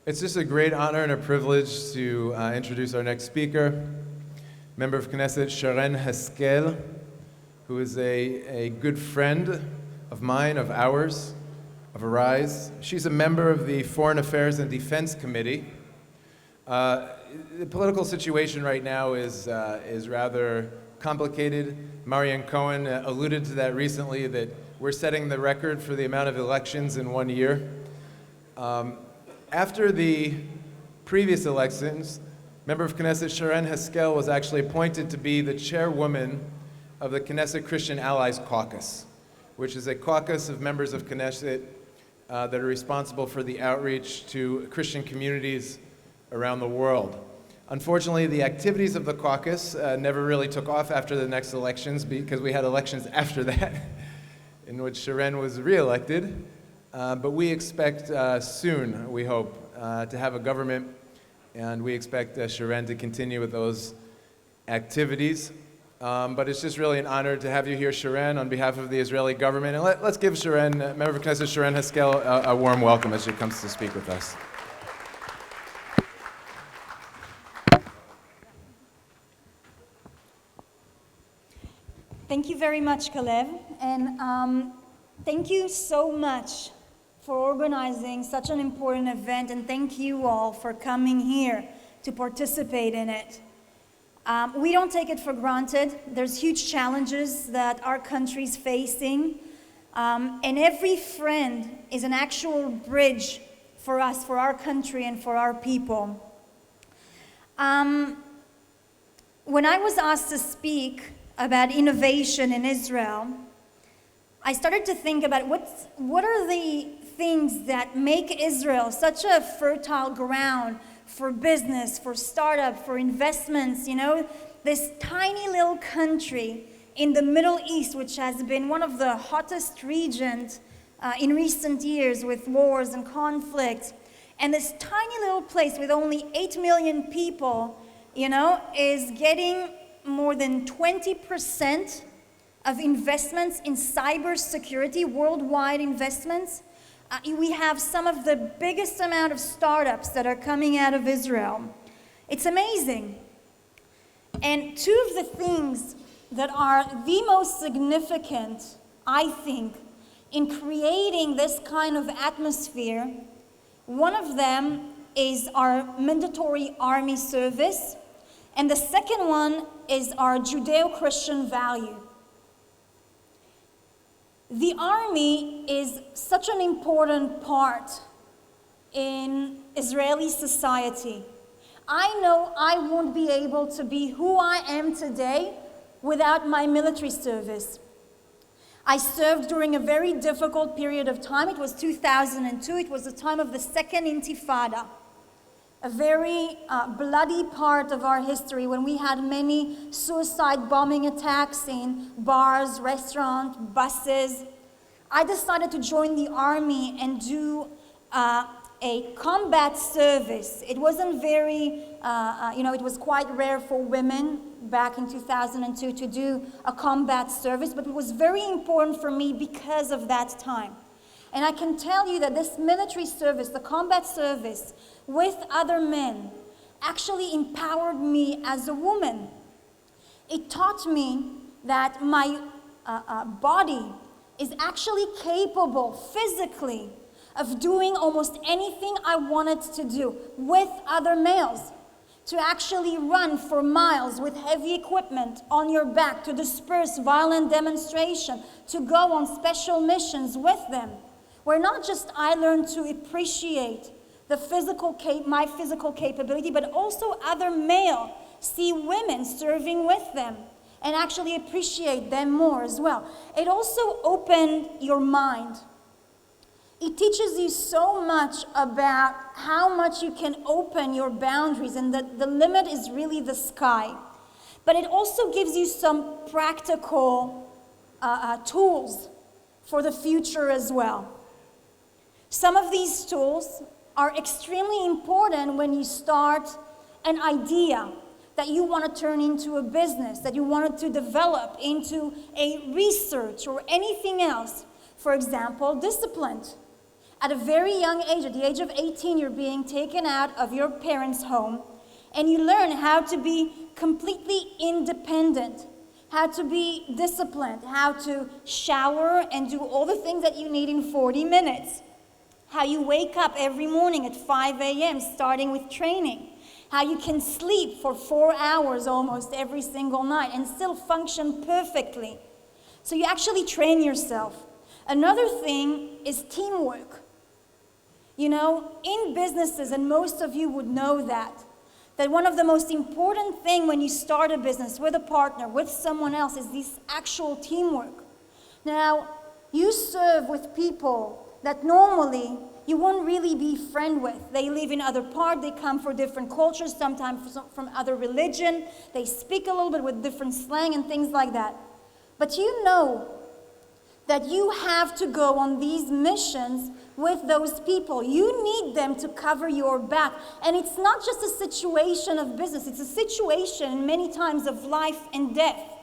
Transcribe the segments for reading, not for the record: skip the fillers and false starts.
It's just a great honor and a privilege to introduce our next speaker, member of Knesset Sharren Haskel, who is a good friend of mine, of ours, of Arise. She's a member of the Foreign Affairs and Defense Committee. The political situation right now is rather complicated. Marian Cohen alluded to that recently, that we're setting the record for the amount of elections in 1 year. After the previous elections, member of Knesset Sharren Haskel was actually appointed to be the chairwoman of the Knesset Christian Allies Caucus, which is a caucus of members of Knesset that are responsible for the outreach to Christian communities around the world. Unfortunately, the activities of the caucus never really took off after the next elections, because we had elections after that, in which Sharren was re-elected. But we expect soon, we hope, to have a government, and we expect Sharren to continue with those activities. But it's just really an honor to have you here, Sharren, on behalf of the Israeli government. And let's give Sharren, member of Knesset Sharren Haskel, a warm welcome as she comes to speak with us. Thank you very much, Kalev, and thank you so much for organizing such an important event, and thank you all for coming here to participate in it. We don't take it for granted. There's huge challenges that our country's facing, and every friend is an actual bridge for us, for our country, and for our people. When I was asked to speak about innovation in Israel, I started to think about what are the things that make Israel such a fertile ground for business, for startup, for investments, this tiny little country in the Middle East, which has been one of the hottest regions in recent years with wars and conflict. And this tiny little place with only 8 million people, is getting more than 20% of investments in cybersecurity, worldwide investments. We have some of the biggest amount of startups that are coming out of Israel. It's amazing. And two of the things that are the most significant, I think, in creating this kind of atmosphere, one of them is our mandatory army service, and the second one is our Judeo-Christian value. The army is such an important part in Israeli society. I know I won't be able to be who I am today without my military service. I served during a very difficult period of time. It was 2002. It was the time of the Second Intifada, a very bloody part of our history when we had many suicide bombing attacks in bars, restaurants, buses. I decided to join the army and do a combat service. It wasn't very, it was quite rare for women back in 2002 to do a combat service, but it was very important for me because of that time. And I can tell you that this military service, the combat service, with other men, actually empowered me as a woman. It taught me that my body is actually capable physically of doing almost anything I wanted to do with other males. To actually run for miles with heavy equipment on your back, to disperse violent demonstration, to go on special missions with them. Where not just I learned to appreciate my physical capability, but also other male see women serving with them and actually appreciate them more as well. It also opened your mind. It teaches you so much about how much you can open your boundaries, and that the limit is really the sky. But it also gives you some practical tools for the future as well. Some of these tools are extremely important when you start an idea that you want to turn into a business, that you want to develop into a research or anything else. For example, discipline. At a very young age, at the age of 18, you're being taken out of your parents' home, and you learn how to be completely independent, how to be disciplined, how to shower and do all the things that you need in 40 minutes, how you wake up every morning at 5 a.m. starting with training, how you can sleep for 4 hours almost every single night and still function perfectly. So you actually train yourself. Another thing is teamwork. You know, in businesses, and most of you would know that one of the most important things when you start a business with a partner, with someone else, is this actual teamwork. Now, you serve with people that normally you won't really be friend with. They live in other parts, they come from different cultures, sometimes from other religion, they speak a little bit with different slang and things like that. But you know that you have to go on these missions with those people. You need them to cover your back. And it's not just a situation of business, it's a situation many times of life and death,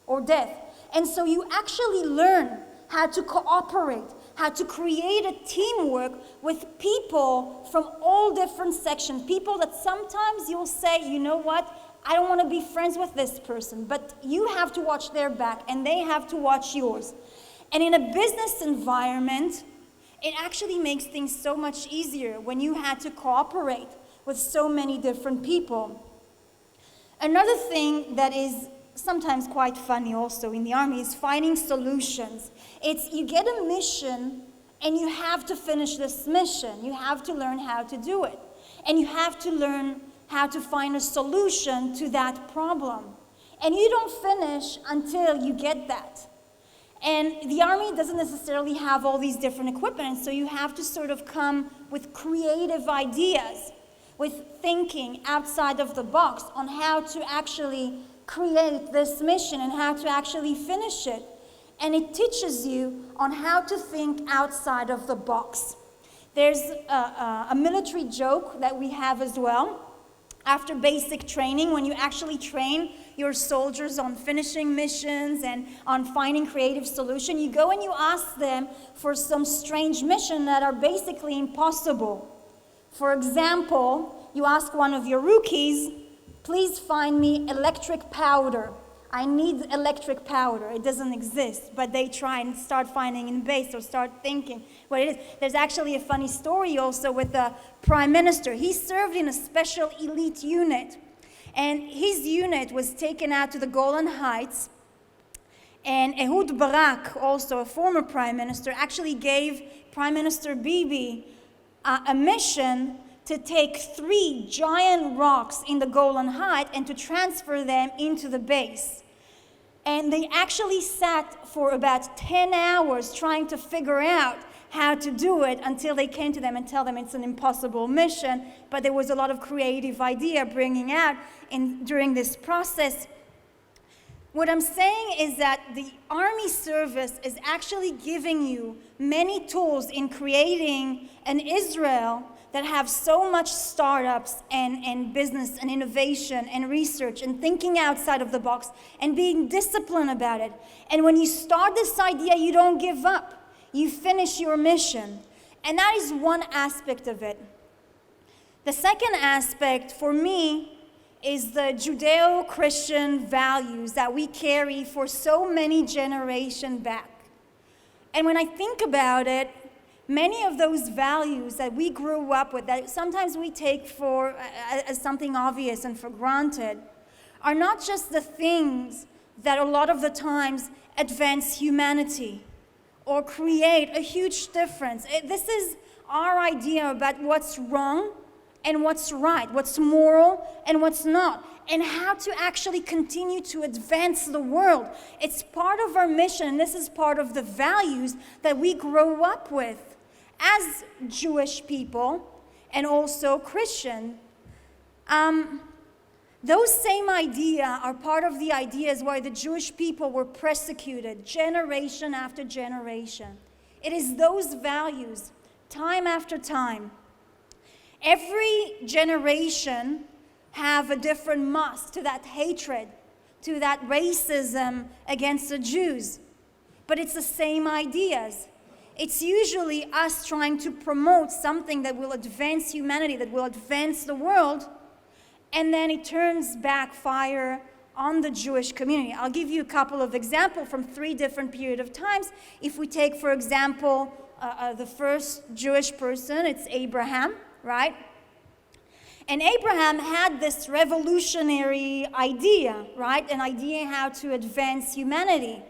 or death. And so you actually learn how to cooperate, how to create a teamwork with people from all different sections, people that sometimes you'll say, you know what, I don't want to be friends with this person, but you have to watch their back and they have to watch yours. And in a business environment, it actually makes things so much easier when you had to cooperate with so many different people. Another thing that is sometimes quite funny also in the army is finding solutions. It's you get a mission and you have to finish this mission. You have to learn how to do it. And you have to learn how to find a solution to that problem. And you don't finish until you get that. And the army doesn't necessarily have all these different equipment, and so you have to sort of come with creative ideas, with thinking outside of the box on how to actually create this mission and how to actually finish it. And it teaches you on how to think outside of the box. There's a military joke that we have as well. After basic training, when you actually train your soldiers on finishing missions and on finding creative solutions, you go and you ask them for some strange mission that are basically impossible. For example, you ask one of your rookies, please find me electric powder. I need electric powder. It doesn't exist, but they try and start finding in base or start thinking what it is. There's actually a funny story also with the prime minister. He served in a special elite unit, and his unit was taken out to the Golan Heights, and Ehud Barak, also a former prime minister, actually gave Prime Minister Bibi a mission to take 3 giant rocks in the Golan Heights and to transfer them into the base. And they actually sat for about 10 hours trying to figure out how to do it until they came to them and tell them it's an impossible mission. But there was a lot of creative idea bringing out during this process. What I'm saying is that the Army service is actually giving you many tools in creating an Israel that have so much startups and business and innovation and research and thinking outside of the box and being disciplined about it. And when you start this idea, you don't give up. You finish your mission. And that is one aspect of it. The second aspect for me is the Judeo-Christian values that we carry for so many generations back. And when I think about it, many of those values that we grew up with, that sometimes we take for as something obvious and for granted, are not just the things that a lot of the times advance humanity or create a huge difference. This is our idea about what's wrong and what's right, what's moral and what's not, and how to actually continue to advance the world. It's part of our mission, and this is part of the values that we grow up with as Jewish people and also Christian. Those same ideas are part of the ideas why the Jewish people were persecuted generation after generation. It is those values, time after time. Every generation have a different mask to that hatred, to that racism against the Jews. But it's the same ideas. it's usually us trying to promote something that will advance humanity, that will advance the world, and then it turns backfire on the Jewish community. I'll give you a couple of examples from 3 different periods of times. If we take, for example, the first Jewish person, it's Abraham, right? And Abraham had this revolutionary idea, right? An idea how to advance humanity.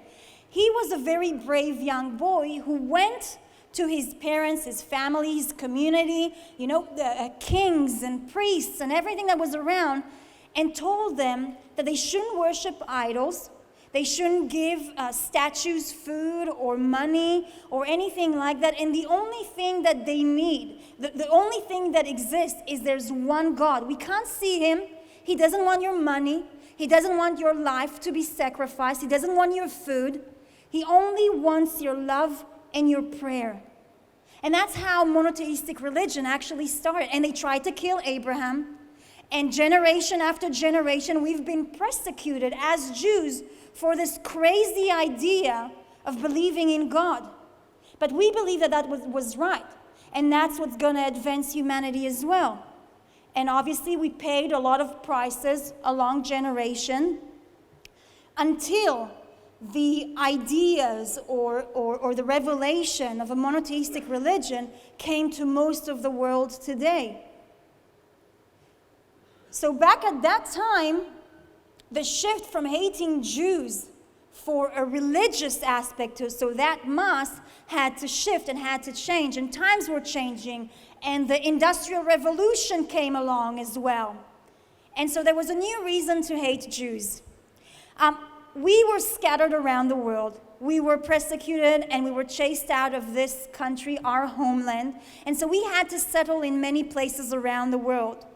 He was a very brave young boy who went to his parents, his family, his community, the kings and priests and everything that was around, and told them that they shouldn't worship idols, they shouldn't give statues food or money or anything like that, and the only thing that they need, the only thing that exists is there's one God. We can't see him. He doesn't want your money. He doesn't want your life to be sacrificed. He doesn't want your food. He only wants your love and your prayer. And that's how monotheistic religion actually started. And they tried to kill Abraham. And generation after generation, we've been persecuted as Jews for this crazy idea of believing in God. But we believe that was right. And that's what's going to advance humanity as well. And obviously, we paid a lot of prices along generation until the ideas or the revelation of a monotheistic religion came to most of the world today. So back at that time, the shift from hating Jews for a religious aspect so that must had to shift and had to change, and times were changing, and the Industrial Revolution came along as well. And so there was a new reason to hate Jews. We were scattered around the world. We were persecuted and we were chased out of this country, our homeland. And so we had to settle in many places around the world.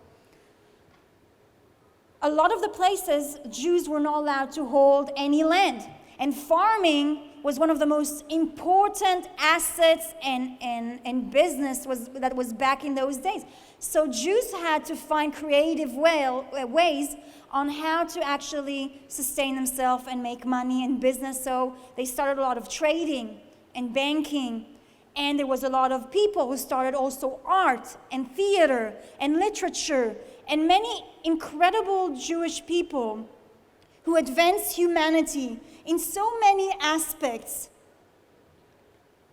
A lot of the places, Jews were not allowed to hold any land. And farming was one of the most important assets and business that was back in those days. So Jews had to find creative ways on how to actually sustain themselves and make money in business. So they started a lot of trading and banking. And there was a lot of people who started also art and theater and literature and many incredible Jewish people who advanced humanity in so many aspects.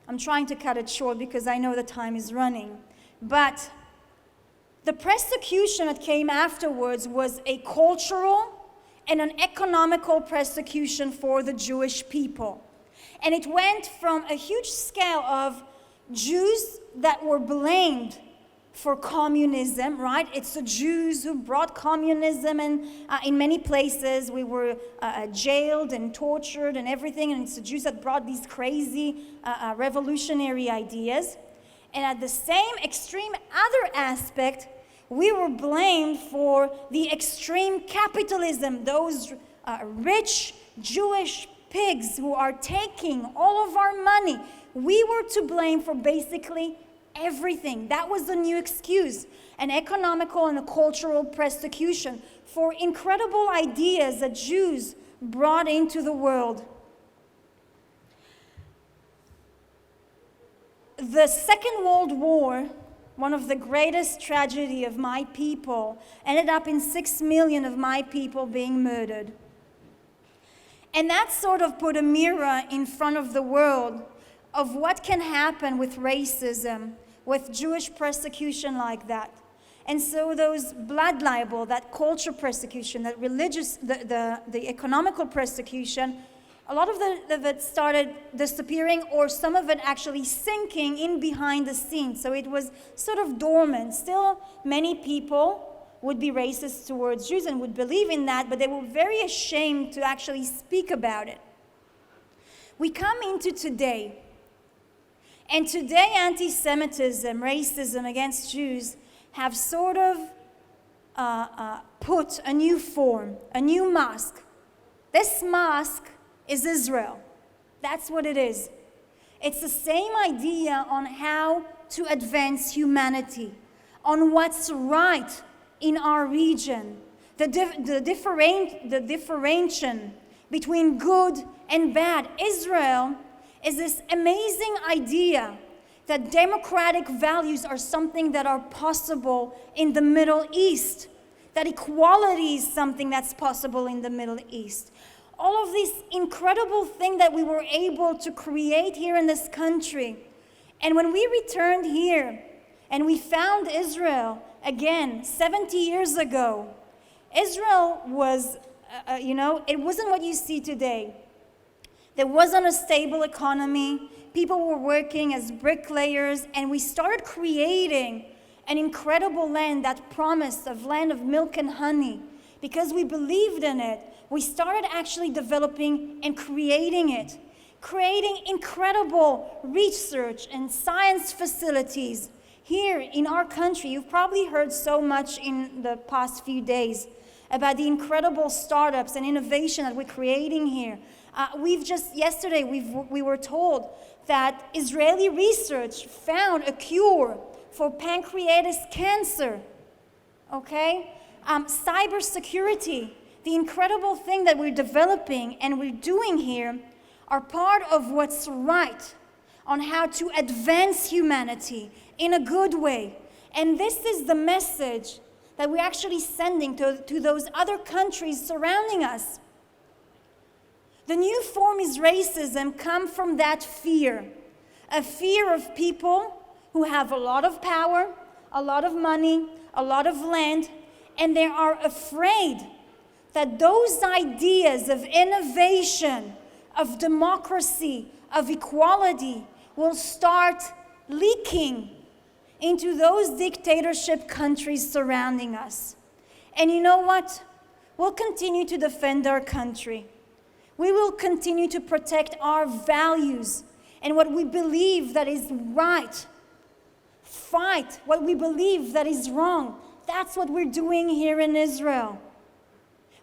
I'm trying to cut it short because I know the time is running. But the persecution that came afterwards was a cultural and an economical persecution for the Jewish people. And it went from a huge scale of Jews that were blamed for communism, right? It's the Jews who brought communism, and in many places we were jailed and tortured and everything, and it's the Jews that brought these crazy revolutionary ideas. And at the same extreme other aspect, we were blamed for the extreme capitalism, those rich Jewish pigs who are taking all of our money. We were to blame for basically everything. That was the new excuse, an economical and a cultural persecution for incredible ideas that Jews brought into the world. The Second World War, one of the greatest tragedy of my people, ended up in 6 million of my people being murdered. And that sort of put a mirror in front of the world of what can happen with racism, with Jewish persecution like that. And so those blood libel, that culture persecution, that religious, the economical persecution, a lot of it started disappearing, or some of it actually sinking in behind the scenes. So it was sort of dormant. Still, many people would be racist towards Jews and would believe in that, but they were very ashamed to actually speak about it. We come into today, and today anti-Semitism, racism against Jews have sort of put a new form, a new mask. This mask is Israel. That's what it is. It's the same idea on how to advance humanity, on what's right in our region, the differentiation between good and bad. Israel is this amazing idea that democratic values are something that are possible in the Middle East, that equality is something that's possible in the Middle East. All of these incredible things that we were able to create here in this country. And when we returned here and we found Israel again 70 years ago, Israel was, it wasn't what you see today. There wasn't a stable economy. People were working as bricklayers, and we started creating an incredible land, that promise of land of milk and honey. Because we believed in it, we started actually developing and creating it, creating incredible research and science facilities here in our country. You've probably heard so much in the past few days about the incredible startups and innovation that we're creating here. Yesterday we were told that Israeli research found a cure for pancreatic cancer. Okay? Cybersecurity, the incredible thing that we're developing and we're doing here are part of what's right on how to advance humanity in a good way. And this is the message that we're actually sending to those other countries surrounding us. The new form is racism come from that fear, a fear of people who have a lot of power, a lot of money, a lot of land, and they are afraid that those ideas of innovation, of democracy, of equality will start leaking into those dictatorship countries surrounding us. And you know what? We'll continue to defend our country. We will continue to protect our values and what we believe that is right. Fight what we believe that is wrong. That's what we're doing here in Israel.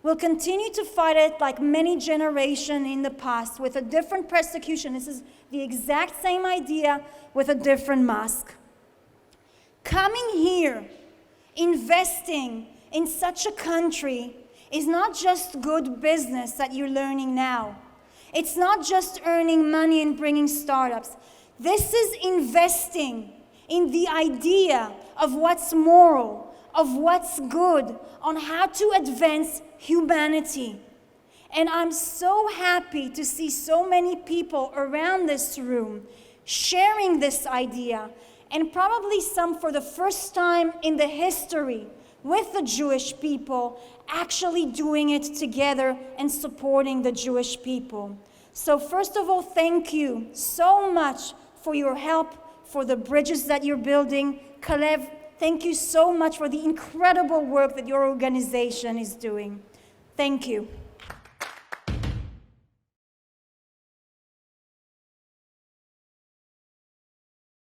We'll continue to fight it like many generations in the past with a different persecution. This is the exact same idea with a different mask. Coming here, investing in such a country is not just good business that you're learning now. It's not just earning money and bringing startups. This is investing in the idea of what's moral, of what's good, on how to advance humanity. And I'm so happy to see so many people around this room sharing this idea, and probably some for the first time in the history with the Jewish people, actually doing it together and supporting the Jewish people. So first of all, thank you so much for your help, for the bridges that you're building. Kalev, thank you so much for the incredible work that your organization is doing. Thank you.